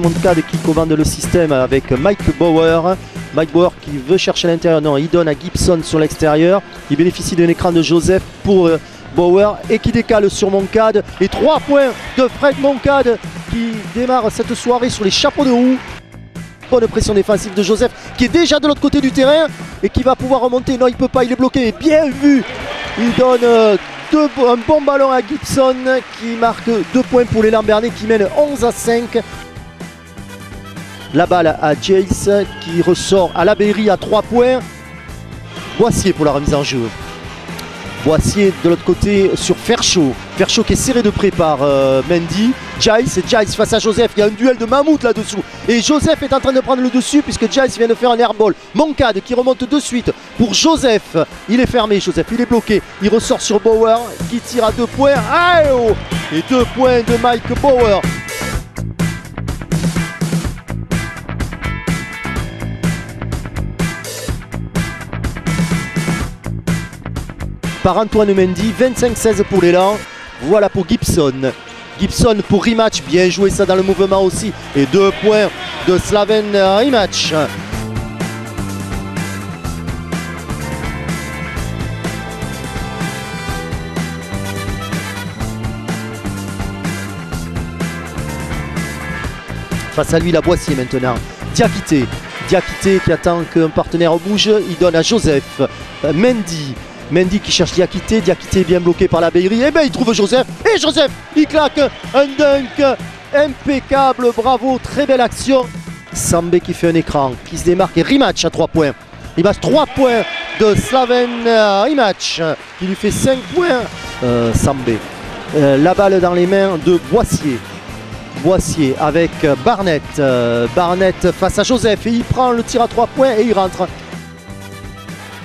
Moncade qui commande le système avec Mike Bauer. Mike Bauer qui veut chercher à l'intérieur, non, il donne à Gibson sur l'extérieur. Il bénéficie d'un écran de Joseph pour Bauer et qui décale sur Moncade. Et 3 points de Fred Moncade qui démarre cette soirée sur les chapeaux de roue. Bonne pression défensive de Joseph qui est déjà de l'autre côté du terrain et qui va pouvoir remonter. Non, il peut pas, il est bloqué, mais bien vu. Il donne un bon ballon à Gibson qui marque 2 points pour les Lambernais qui mènent 11-5. La balle à Jace qui ressort à la Berry à 3 points. Boissier pour la remise en jeu. Boissier de l'autre côté sur Ferchaud. Ferchaud qui est serré de près par Mendy. Jace face à Joseph. Il y a un duel de mammouth là-dessous. Et Joseph est en train de prendre le dessus puisque Jace vient de faire un airball. Moncade qui remonte de suite pour Joseph. Il est fermé, Joseph. Il est bloqué. Il ressort sur Bauer qui tire à 2 points. Ah, oh, et 2 points de Mike Bauer. Par Antoine Mendy, 25-16 pour l'élan. Voilà pour Gibson. Gibson pour Rimac, bien joué ça dans le mouvement aussi. Et 2 points de Slaven Rimac. Face à lui, la Boissier maintenant. Diakité qui attend qu'un partenaire bouge. Il donne à Joseph. Mendy qui cherche Diakité est bien bloqué par la Berry. Et bien il trouve Joseph. Et Joseph, il claque un dunk impeccable. Bravo, très belle action. Sambé qui fait un écran, qui se démarque. Et Rimac à 3 points. Rimac 3 points de Slaven Rimac qui lui fait 5 points. Sambé. La balle dans les mains de Boissier. Boissier avec Barnett. Barnett face à Joseph. Et il prend le tir à 3 points et il rentre.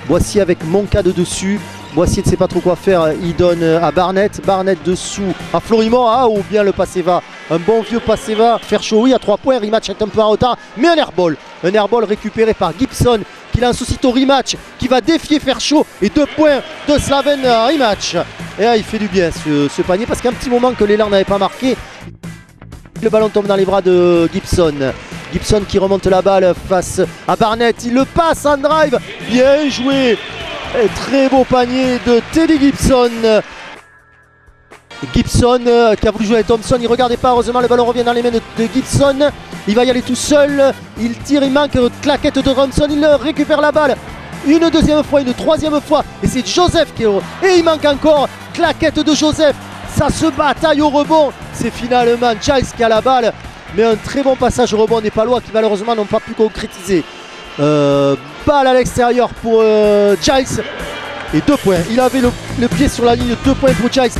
Boissier avec Moncade dessus. Boissier ne sait pas trop quoi faire. Il donne à Barnett. Barnett dessous à Florimont. Ah, ou bien le passé va. Un bon vieux passé va. Ferchaud, oui, à 3 points. Rimac est un peu en retard. Mais un airball. Un airball récupéré par Gibson qui lance aussitôt Rimac qui va défier Ferchaud. Et 2 points de Slaven Rimac. Et là, il fait du bien ce panier parce qu'un petit moment que l'élan n'avait pas marqué. Le ballon tombe dans les bras de Gibson. Gibson qui remonte la balle face à Barnett. Il le passe en drive. Bien joué. Et très beau panier de Teddy Gibson. Gibson qui a voulu jouer avec Thompson. Il ne regardait pas. Heureusement, le ballon revient dans les mains de Gibson. Il va y aller tout seul. Il tire. Il manque une claquette de Thompson. Il récupère la balle. Une deuxième fois, une troisième fois. Et c'est Joseph qui est... Et il manque encore. Claquette de Joseph. Ça se bataille au rebond. C'est finalement Giles qui a la balle. Mais un très bon passage au rebond des Palois qui malheureusement n'ont pas pu concrétiser. Balle à l'extérieur pour Giles. Et 2 points. Il avait le pied sur la ligne. 2 points pour Giles.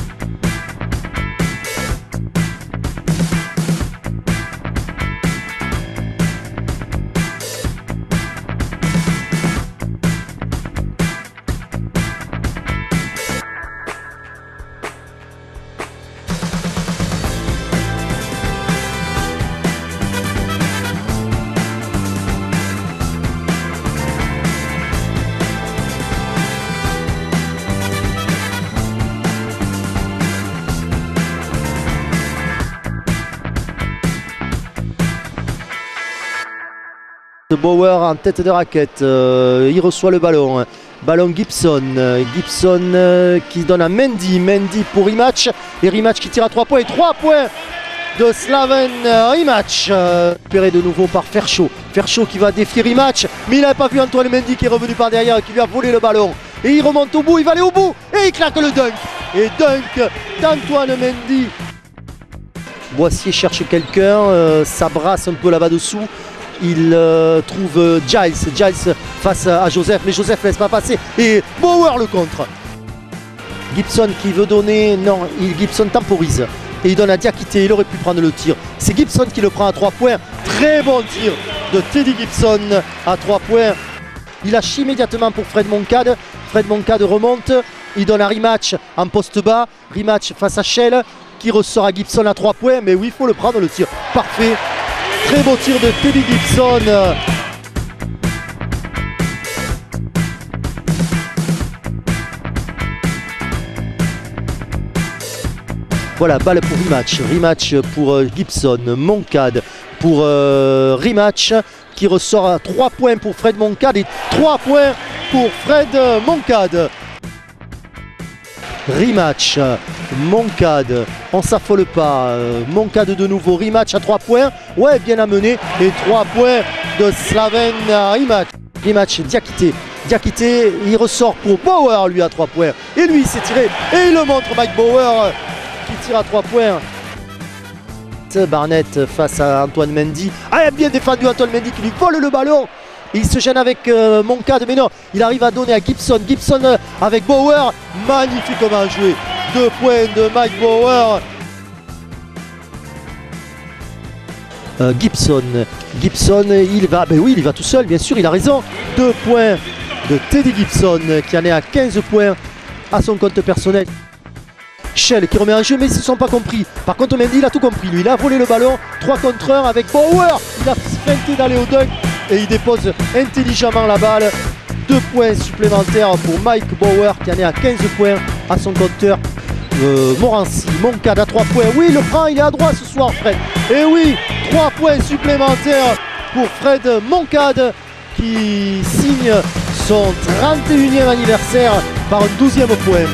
Bauer en tête de raquette, il reçoit le ballon. Ballon Gibson. Gibson qui donne à Mendy. Mendy pour Rimac. Et Rimac qui tire à 3 points. Et 3 points de Slaven Rimac. Récupéré de nouveau par Ferchaud. Ferchaud qui va défier Rimac. Mais il n'avait pas vu Antoine Mendy qui est revenu par derrière et qui lui a volé le ballon. Et il remonte au bout. Il va aller au bout. Et il claque le dunk. Et dunk d'Antoine Mendy. Boissier cherche quelqu'un. Ça brasse un peu là-bas dessous. Il trouve Giles face à Joseph, mais Joseph ne laisse pas passer et Bauer le contre. Gibson qui veut donner, non, Gibson temporise et il donne à Diakité, il aurait pu prendre le tir. C'est Gibson qui le prend à 3 points, très bon tir de Teddy Gibson à 3 points. Il lâche immédiatement pour Fred Moncade, Fred Moncade remonte, il donne à Rimac en poste bas, Rimac face à Shell qui ressort à Gibson à 3 points, mais oui, il faut le prendre le tir, parfait. Très beau tir de Teddy Gibson. Voilà, balle pour Rimac. Rimac pour Gibson. Moncade pour rematch qui ressort à 3 points pour Fred Moncade et 3 points pour Fred Moncade. Rematch, Moncade, on s'affole pas, Moncade de nouveau, rematch à 3 points, ouais bien amené, et 3 points de Slaven rematch. Rematch, Diakité, il ressort pour Bauer lui à 3 points, et lui il s'est tiré, et il le montre Mike Bauer qui tire à 3 points. Barnett face à Antoine Mendy, ah bien défendu Antoine Mendy qui lui vole le ballon. Il se gêne avec Moncade, mais non, il arrive à donner à Gibson. Gibson avec Bauer, magnifiquement joué. 2 points de Mike Bauer. Gibson, il va, ben oui, il va tout seul, bien sûr, il a raison. 2 points de Teddy Gibson qui en est à 15 points à son compte personnel. Shell qui remet en jeu, mais ils ne se sont pas compris. Par contre, Mendy, il a tout compris. Lui, il a volé le ballon. 3 contre 1 avec Bauer. Il a feinté d'aller au dunk et il dépose intelligemment la balle. 2 points supplémentaires pour Mike Bauer qui en est à 15 points à son compteur. Morancy, Moncade à 3 points. Oui, le franc, il est à droite ce soir, Fred. Et oui, 3 points supplémentaires pour Fred Moncade qui signe son 31e anniversaire par un 12e point.